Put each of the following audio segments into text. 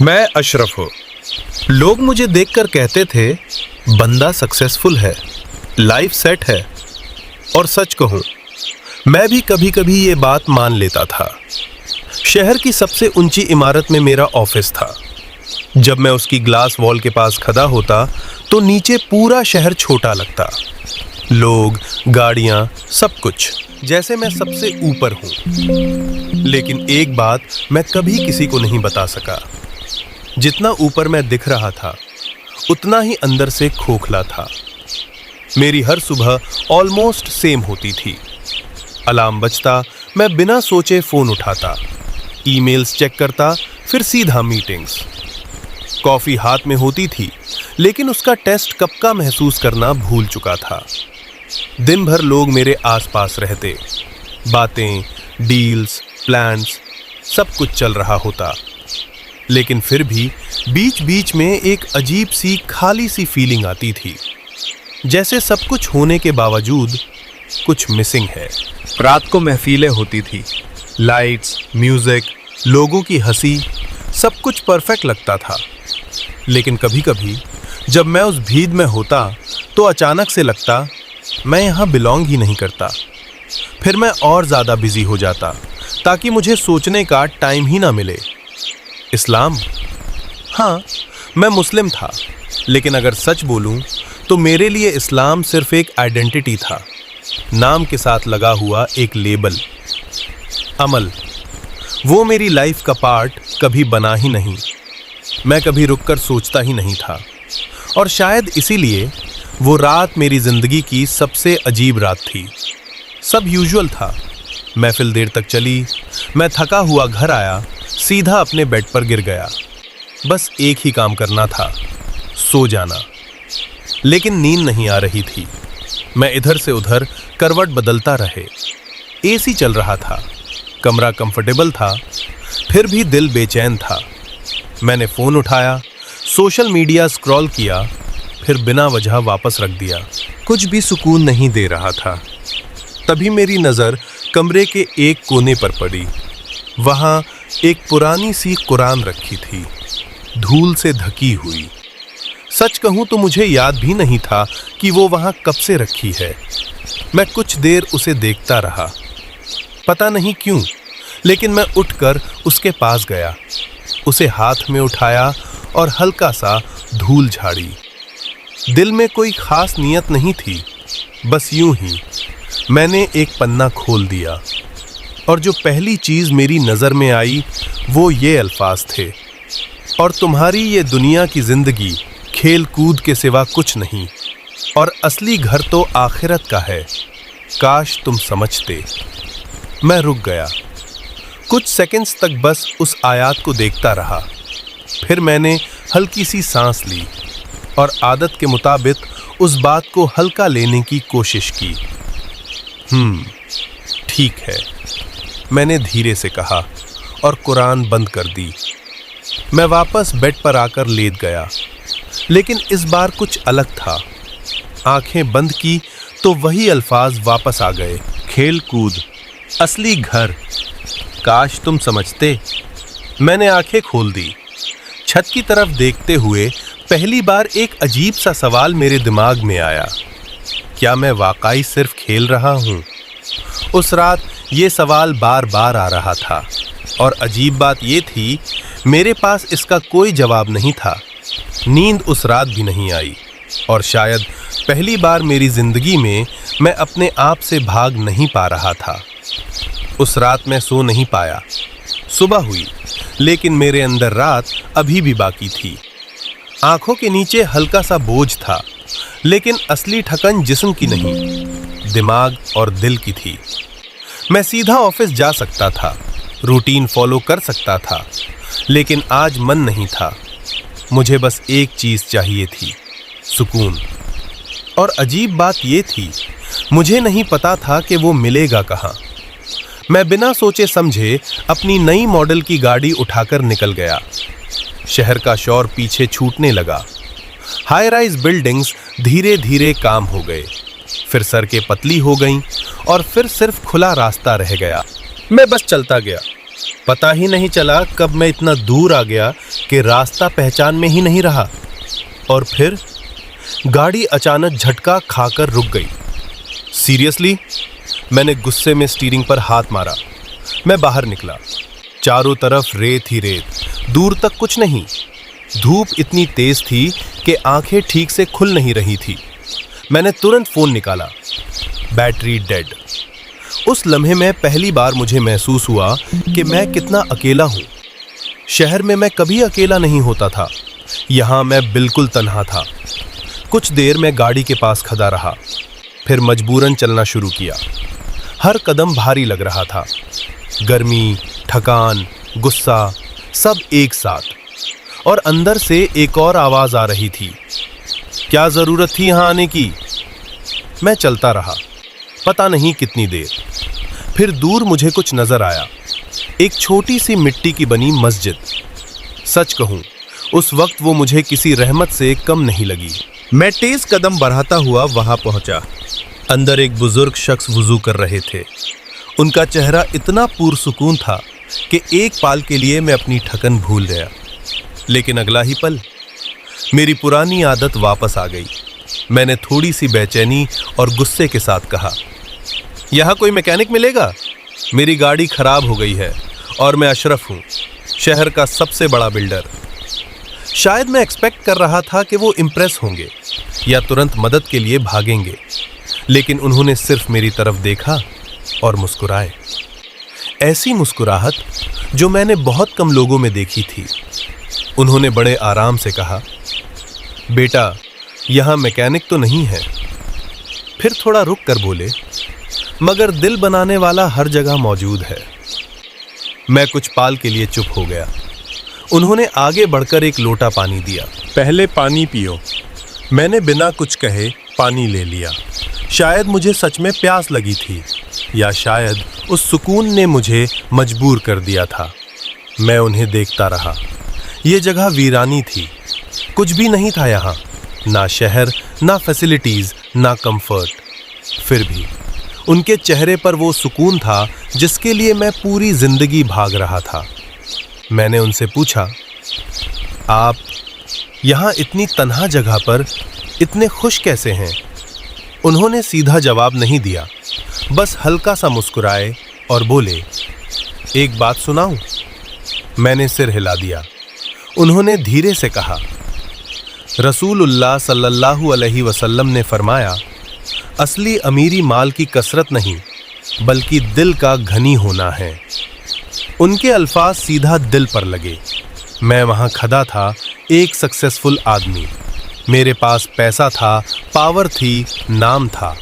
मैं अशरफ हूँ। लोग मुझे देखकर कहते थे बंदा सक्सेसफुल है, लाइफ सेट है। और सच कहूँ मैं भी कभी कभी ये बात मान लेता था। शहर की सबसे ऊंची इमारत में मेरा ऑफिस था। जब मैं उसकी ग्लास वॉल के पास खड़ा होता तो नीचे पूरा शहर छोटा लगता। लोग, गाड़ियाँ, सब कुछ जैसे मैं सबसे ऊपर हूँ। लेकिन एक बात मैं कभी किसी को नहीं बता सका, जितना ऊपर मैं दिख रहा था उतना ही अंदर से खोखला था। मेरी हर सुबह ऑलमोस्ट सेम होती थी। अलार्म बजता, मैं बिना सोचे फोन उठाता, ईमेल्स चेक करता, फिर सीधा मीटिंग्स। कॉफी हाथ में होती थी, लेकिन उसका टेस्ट कब का महसूस करना भूल चुका था। दिन भर लोग मेरे आसपास रहते, बातें, डील्स, प्लान्स, सब कुछ चल रहा होता। लेकिन फिर भी बीच बीच में एक अजीब सी खाली सी फीलिंग आती थी, जैसे सब कुछ होने के बावजूद कुछ मिसिंग है। रात को महफिलें होती थी, लाइट्स, म्यूजिक, लोगों की हंसी, सब कुछ परफेक्ट लगता था। लेकिन कभी कभी जब मैं उस भीड़ में होता तो अचानक से लगता मैं यहाँ बिलोंग ही नहीं करता। फिर मैं और ज़्यादा बिजी हो जाता ताकि मुझे सोचने का टाइम ही ना मिले। इस्लाम, हाँ, मैं मुस्लिम था, लेकिन अगर सच बोलूं तो मेरे लिए इस्लाम सिर्फ एक आइडेंटिटी था, नाम के साथ लगा हुआ एक लेबल। अमल, वो मेरी लाइफ का पार्ट कभी बना ही नहीं। मैं कभी रुककर सोचता ही नहीं था, और शायद इसीलिए वो रात मेरी जिंदगी की सबसे अजीब रात थी। सब यूजुअल था, महफिल देर तक चली, मैं थका हुआ घर आया, सीधा अपने बेड पर गिर गया। बस एक ही काम करना था, सो जाना। लेकिन नींद नहीं आ रही थी। मैं इधर से उधर करवट बदलता रहे। एसी चल रहा था, कमरा कंफर्टेबल था, फिर भी दिल बेचैन था। मैंने फ़ोन उठाया, सोशल मीडिया स्क्रॉल किया, फिर बिना वजह वापस रख दिया। कुछ भी सुकून नहीं दे रहा था। तभी मेरी नज़र कमरे के एक कोने पर पड़ी। वहाँ एक पुरानी सी कुरान रखी थी, धूल से ढकी हुई। सच कहूँ तो मुझे याद भी नहीं था कि वो वहाँ कब से रखी है। मैं कुछ देर उसे देखता रहा, पता नहीं क्यों, लेकिन मैं उठकर उसके पास गया, उसे हाथ में उठाया और हल्का सा धूल झाड़ी। दिल में कोई खास नियत नहीं थी, बस यूं ही मैंने एक पन्ना खोल दिया, और जो पहली चीज़ मेरी नज़र में आई वो ये अल्फाज थे, और तुम्हारी ये दुनिया की ज़िंदगी खेल कूद के सिवा कुछ नहीं, और असली घर तो आखिरत का है, काश तुम समझते। मैं रुक गया, कुछ सेकंड्स तक बस उस आयत को देखता रहा। फिर मैंने हल्की सी सांस ली और आदत के मुताबिक उस बात को हल्का लेने की कोशिश की। ठीक है, मैंने धीरे से कहा, और कुरान बंद कर दी। मैं वापस बेड पर आकर लेट गया, लेकिन इस बार कुछ अलग था। आंखें बंद की तो वही अल्फाज वापस आ गए, खेल कूद, असली घर, काश तुम समझते। मैंने आंखें खोल दी। छत की तरफ देखते हुए पहली बार एक अजीब सा सवाल मेरे दिमाग में आया, क्या मैं वाकई सिर्फ खेल रहा हूँ? उस रात ये सवाल बार बार आ रहा था, और अजीब बात ये थी मेरे पास इसका कोई जवाब नहीं था। नींद उस रात भी नहीं आई, और शायद पहली बार मेरी जिंदगी में मैं अपने आप से भाग नहीं पा रहा था। उस रात मैं सो नहीं पाया। सुबह हुई, लेकिन मेरे अंदर रात अभी भी बाकी थी। आंखों के नीचे हल्का सा बोझ था, लेकिन असली ठकन जिस्म की नहीं, दिमाग और दिल की थी। मैं सीधा ऑफिस जा सकता था, रूटीन फॉलो कर सकता था, लेकिन आज मन नहीं था। मुझे बस एक चीज़ चाहिए थी, सुकून। और अजीब बात ये थी, मुझे नहीं पता था कि वो मिलेगा कहाँ। मैं बिना सोचे समझे अपनी नई मॉडल की गाड़ी उठाकर निकल गया। शहर का शोर पीछे छूटने लगा। हाई राइज बिल्डिंग्स धीरे धीरे काम हो गए, फिर सड़कें पतली हो गईं, और फिर सिर्फ खुला रास्ता रह गया। मैं बस चलता गया, पता ही नहीं चला कब मैं इतना दूर आ गया कि रास्ता पहचान में ही नहीं रहा। और फिर गाड़ी अचानक झटका खाकर रुक गई। सीरियसली? मैंने गुस्से में स्टीयरिंग पर हाथ मारा। मैं बाहर निकला। चारों तरफ रेत ही रेत, दूर तक कुछ नहीं। धूप इतनी तेज थी कि आंखें ठीक से खुल नहीं रही थी। मैंने तुरंत फोन निकाला। Battery dead. उस लम्हे में पहली बार मुझे महसूस हुआ कि मैं कितना अकेला हूं। शहर में मैं कभी अकेला नहीं होता था, यहां मैं बिल्कुल तन्हा था। कुछ देर मैं गाड़ी के पास खड़ा रहा, फिर मजबूरन चलना शुरू किया। हर कदम भारी लग रहा था। गर्मी, थकान, गुस्सा, सब एक साथ। और अंदर से एक और आवाज आ रही थी, क्या जरूरत थी यहां आने की? मैं चलता रहा, पता नहीं कितनी देर। फिर दूर मुझे कुछ नजर आया, एक छोटी सी मिट्टी की बनी मस्जिद। सच कहूं, उस वक्त वो मुझे किसी रहमत से कम नहीं लगी। मैं तेज कदम बढ़ाता हुआ वहां पहुंचा। अंदर एक बुजुर्ग शख्स वुजू कर रहे थे। उनका चेहरा इतना पुरसुकून था कि एक पाल के लिए मैं अपनी थकन भूल गया। लेकिन अगला ही पल मेरी पुरानी आदत वापस आ गई। मैंने थोड़ी सी बेचैनी और गुस्से के साथ कहा, यहाँ कोई मैकेनिक मिलेगा? मेरी गाड़ी खराब हो गई है और मैं अशरफ हूँ, शहर का सबसे बड़ा बिल्डर। शायद मैं एक्सपेक्ट कर रहा था कि वो इम्प्रेस होंगे या तुरंत मदद के लिए भागेंगे, लेकिन उन्होंने सिर्फ मेरी तरफ देखा और मुस्कुराए। ऐसी मुस्कुराहट जो मैंने बहुत कम लोगों में देखी थी। उन्होंने बड़े आराम से कहा, बेटा, यहाँ मैकेनिक तो नहीं है। फिर थोड़ा रुक कर बोले, मगर दिल बनाने वाला हर जगह मौजूद है। मैं कुछ पाल के लिए चुप हो गया। उन्होंने आगे बढ़कर एक लोटा पानी दिया। पहले पानी पियो। मैंने बिना कुछ कहे पानी ले लिया। शायद मुझे सच में प्यास लगी थी, या शायद उस सुकून ने मुझे मजबूर कर दिया था। मैं उन्हें देखता रहा। ये जगह वीरानी थी, कुछ भी नहीं था यहाँ, ना शहर, ना फैसिलिटीज, ना कंफर्ट। फिर भी उनके चेहरे पर वो सुकून था जिसके लिए मैं पूरी जिंदगी भाग रहा था। मैंने उनसे पूछा, आप यहाँ इतनी तन्हा जगह पर इतने खुश कैसे हैं? उन्होंने सीधा जवाब नहीं दिया, बस हल्का सा मुस्कुराए और बोले, एक बात सुनाऊं? मैंने सिर हिला दिया। उन्होंने धीरे से कहा, रसूलुल्लाह सल्लल्लाहु अलैहि वसल्लम ने फरमाया, असली अमीरी माल की कसरत नहीं बल्कि दिल का घनी होना है। उनके अल्फाज सीधा दिल पर लगे। मैं वहां खड़ा था, एक सक्सेसफुल आदमी। मेरे पास पैसा था, पावर थी, नाम था।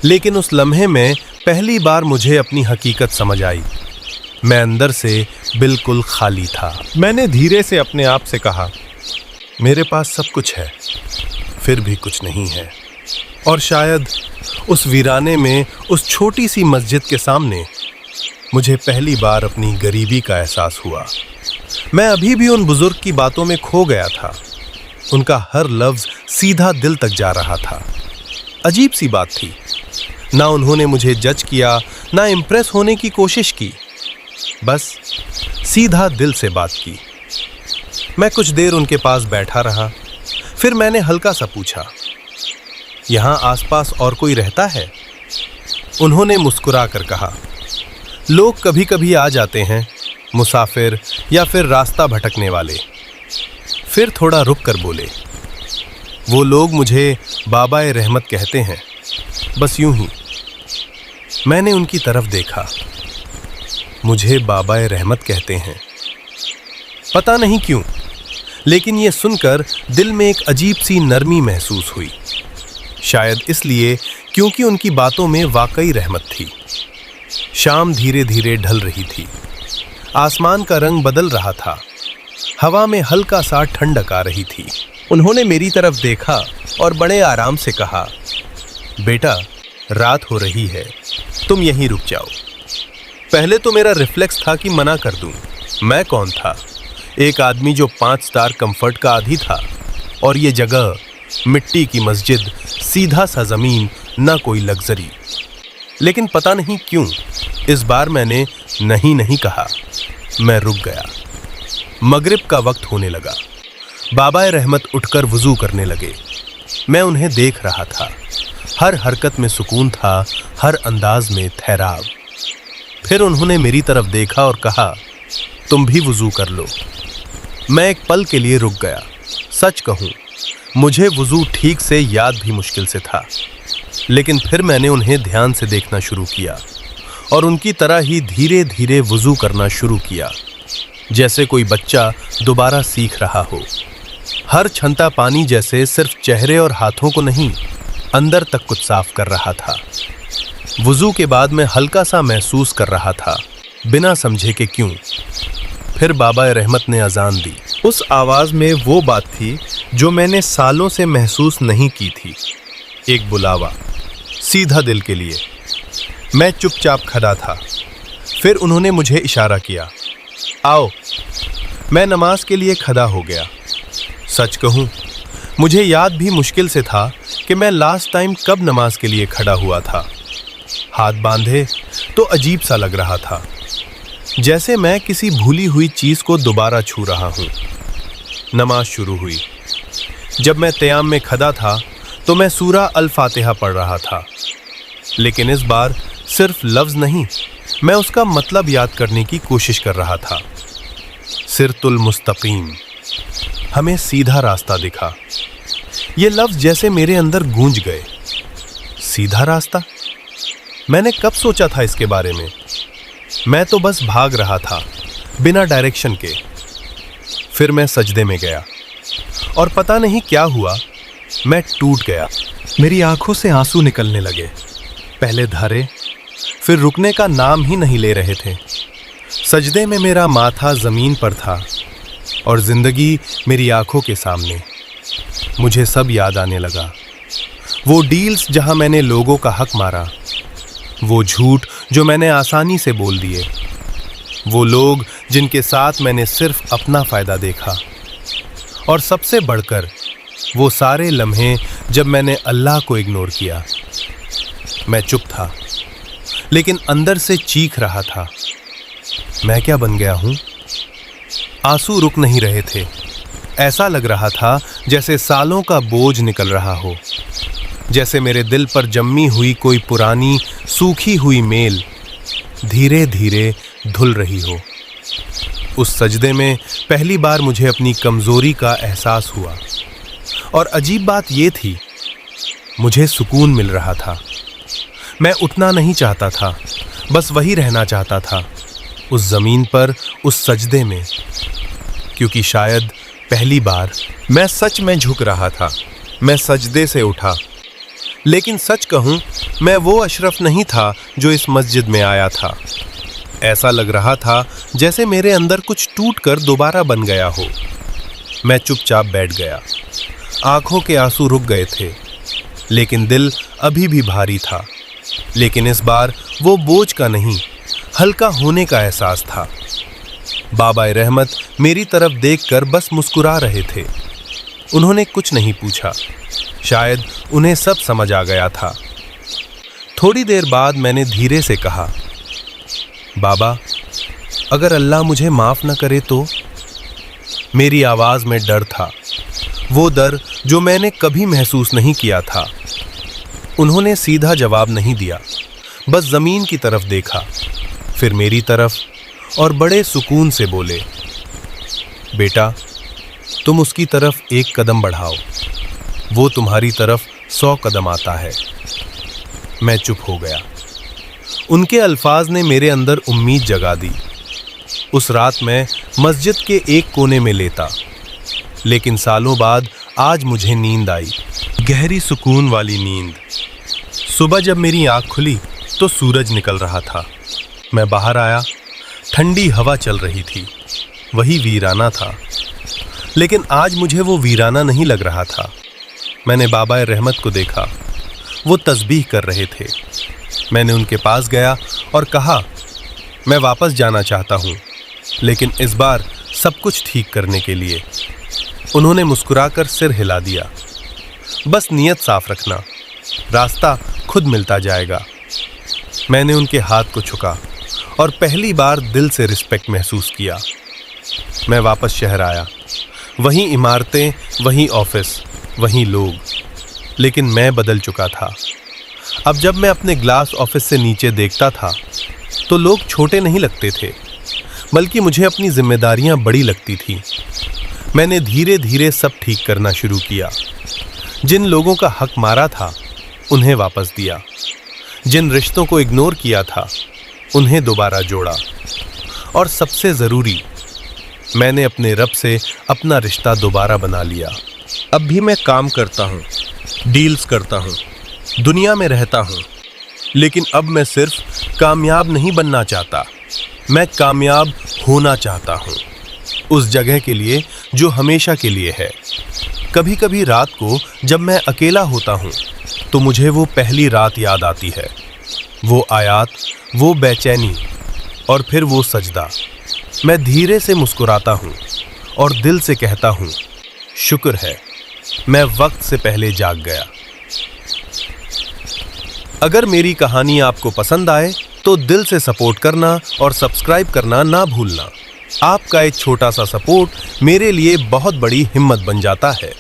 लेकिन उस लम्हे में पहली बार मुझे अपनी हकीकत समझ आई। मैं अंदर से बिल्कुल खाली था। मैंने धीरे से अपने आप से कहा, मेरे पास सब कुछ है, फिर भी कुछ नहीं है। और शायद उस वीराने में, उस छोटी सी मस्जिद के सामने मुझे पहली बार अपनी गरीबी का एहसास हुआ। मैं अभी भी उन बुजुर्ग की बातों में खो गया था। उनका हर लफ्ज सीधा दिल तक जा रहा था। अजीब सी बात थी, ना उन्होंने मुझे जज किया, ना इम्प्रेस होने की कोशिश की, बस सीधा दिल से बात की। मैं कुछ देर उनके पास बैठा रहा। फिर मैंने हल्का सा पूछा, यहाँ आसपास और कोई रहता है? उन्होंने मुस्कुरा कर कहा, लोग कभी कभी आ जाते हैं, मुसाफिर या फिर रास्ता भटकने वाले। फिर थोड़ा रुक कर बोले, वो लोग मुझे बाबा-ए रहमत कहते हैं, बस यूं ही। मैंने उनकी तरफ देखा। मुझे बाबा-ए रहमत कहते हैं। पता नहीं क्यों, लेकिन ये सुनकर दिल में एक अजीब सी नरमी महसूस हुई। शायद इसलिए क्योंकि उनकी बातों में वाकई रहमत थी। शाम धीरे धीरे ढल रही थी। आसमान का रंग बदल रहा था। हवा में हल्का सा ठंडक आ रही थी। उन्होंने मेरी तरफ देखा और बड़े आराम से कहा, बेटा, रात हो रही है, तुम यहीं रुक जाओ। पहले तो मेरा रिफ्लेक्स था कि मना कर दूं। मैं कौन था? एक आदमी जो 5 स्टार कंफर्ट का आदी था, और ये जगह, मिट्टी की मस्जिद, सीधा सा जमीन, ना कोई लग्जरी। लेकिन पता नहीं क्यों इस बार मैंने नहीं नहीं कहा। मैं रुक गया। मगरिब का वक्त होने लगा। बाबा रहमत उठकर वुजू करने लगे। मैं उन्हें देख रहा था। हर हरकत में सुकून था, हर अंदाज में ठहराव। फिर उन्होंने मेरी तरफ देखा और कहा, तुम भी वुजू कर लो। मैं एक पल के लिए रुक गया। सच कहूं, मुझे वुजू ठीक से याद भी मुश्किल से था, लेकिन फिर मैंने उन्हें ध्यान से देखना शुरू किया और उनकी तरह ही धीरे धीरे वुजू करना शुरू किया, जैसे कोई बच्चा दोबारा सीख रहा हो। हर छंटा पानी जैसे सिर्फ चेहरे और हाथों को नहीं, अंदर तक कुछ साफ कर रहा था। वुजू के बाद मैं हल्का सा महसूस कर रहा था, बिना समझे कि क्यों। फिर बाबा रहमत ने अजान दी। उस आवाज में वो बात थी जो मैंने सालों से महसूस नहीं की थी। एक बुलावा, सीधा दिल के लिए। मैं चुपचाप खड़ा था। फिर उन्होंने मुझे इशारा किया, आओ। मैं नमाज के लिए खड़ा हो गया। सच कहूं, मुझे याद भी मुश्किल से था कि मैं लास्ट टाइम कब नमाज के लिए खड़ा हुआ था। हाथ बांधे तो अजीब सा लग रहा था, जैसे मैं किसी भूली हुई चीज को दोबारा छू रहा हूं। नमाज शुरू हुई। जब मैं क़याम में खड़ा था तो मैं सूरा अल फातिहा पढ़ रहा था, लेकिन इस बार सिर्फ लफ्ज नहीं, मैं उसका मतलब याद करने की कोशिश कर रहा था। सिरतुल मुस्तकीम, हमें सीधा रास्ता दिखा। ये लफ्ज जैसे मेरे अंदर गूंज गए। सीधा रास्ता? मैंने कब सोचा था इसके बारे में? मैं तो बस भाग रहा था, बिना डायरेक्शन के। फिर मैं सजदे में गया और पता नहीं क्या हुआ, मैं टूट गया। मेरी आंखों से आंसू निकलने लगे। पहले धारे, फिर रुकने का नाम ही नहीं ले रहे थे। सजदे में मेरा माथा जमीन पर था और जिंदगी मेरी आंखों के सामने। मुझे सब याद आने लगा। वो डील्स जहां मैंने लोगों का हक मारा, वो झूठ जो मैंने आसानी से बोल दिए, वो लोग जिनके साथ मैंने सिर्फ अपना फायदा देखा, और सबसे बढ़कर वो सारे लम्हे जब मैंने अल्लाह को इग्नोर किया। मैं चुप था, लेकिन अंदर से चीख रहा था, मैं क्या बन गया हूं? आंसू रुक नहीं रहे थे। ऐसा लग रहा था जैसे सालों का बोझ निकल रहा हो, जैसे मेरे दिल पर जम्मी हुई कोई पुरानी सूखी हुई मेल धीरे धीरे धुल रही हो। उस सजदे में पहली बार मुझे अपनी कमजोरी का एहसास हुआ, और अजीब बात ये थी, मुझे सुकून मिल रहा था। मैं उठना नहीं चाहता था, बस वही रहना चाहता था, उस जमीन पर, उस सजदे में, क्योंकि शायद पहली बार मैं सच में झुक रहा था। मैं सजदे से उठा, लेकिन सच कहूं, मैं वो अशरफ नहीं था जो इस मस्जिद में आया था। ऐसा लग रहा था जैसे मेरे अंदर कुछ टूटकर दोबारा बन गया हो। मैं चुपचाप बैठ गया। आंखों के आंसू रुक गए थे, लेकिन दिल अभी भी भारी था। लेकिन इस बार वो बोझ का नहीं, हल्का होने का एहसास था। बाबा रहमत मेरी तरफ देखकर बस मुस्कुरा रहे थे। उन्होंने कुछ नहीं पूछा, शायद उन्हें सब समझ आ गया था। थोड़ी देर बाद मैंने धीरे से कहा, बाबा, अगर अल्लाह मुझे माफ न करे तो? मेरी आवाज में डर था, वो डर जो मैंने कभी महसूस नहीं किया था। उन्होंने सीधा जवाब नहीं दिया, बस जमीन की तरफ देखा, फिर मेरी तरफ, और बड़े सुकून से बोले, बेटा, तुम उसकी तरफ एक कदम बढ़ाओ, वो तुम्हारी तरफ 100 कदम आता है। मैं चुप हो गया। उनके अल्फाज ने मेरे अंदर उम्मीद जगा दी। उस रात मैं मस्जिद के एक कोने में लेटा, लेकिन सालों बाद आज मुझे नींद आई, गहरी सुकून वाली नींद। सुबह जब मेरी आँख खुली तो सूरज निकल रहा था। मैं बाहर आया, ठंडी हवा चल रही थी, वही वीराना था, लेकिन आज मुझे वो वीराना नहीं लग रहा था। मैंने बाबा रहमत को देखा, वो तस्बीह कर रहे थे। मैंने उनके पास गया और कहा, मैं वापस जाना चाहता हूँ, लेकिन इस बार सब कुछ ठीक करने के लिए। उन्होंने मुस्कुराकर सिर हिला दिया, बस नियत साफ रखना, रास्ता खुद मिलता जाएगा। मैंने उनके हाथ को छुआ, और पहली बार दिल से रिस्पेक्ट महसूस किया। मैं वापस शहर आया, वहीं इमारतें, वहीं ऑफिस, वहीं लोग, लेकिन मैं बदल चुका था। अब जब मैं अपने ग्लास ऑफिस से नीचे देखता था तो लोग छोटे नहीं लगते थे, बल्कि मुझे अपनी जिम्मेदारियां बड़ी लगती थी। मैंने धीरे धीरे सब ठीक करना शुरू किया। जिन लोगों का हक मारा था उन्हें वापस दिया, जिन रिश्तों को इग्नोर किया था उन्हें दोबारा जोड़ा, और सबसे ज़रूरी, मैंने अपने रब से अपना रिश्ता दोबारा बना लिया। अब भी मैं काम करता हूँ, डील्स करता हूँ, दुनिया में रहता हूँ, लेकिन अब मैं सिर्फ कामयाब नहीं बनना चाहता, मैं कामयाब होना चाहता हूँ, उस जगह के लिए जो हमेशा के लिए है। कभी कभी रात को जब मैं अकेला होता हूँ तो मुझे वो पहली रात याद आती है, वो आयात, वो बेचैनी, और फिर वो सजदा। मैं धीरे से मुस्कुराता हूँ और दिल से कहता हूँ, शुक्र है मैं वक्त से पहले जाग गया। अगर मेरी कहानी आपको पसंद आए तो दिल से सपोर्ट करना और सब्सक्राइब करना ना भूलना। आपका एक छोटा सा सपोर्ट मेरे लिए बहुत बड़ी हिम्मत बन जाता है।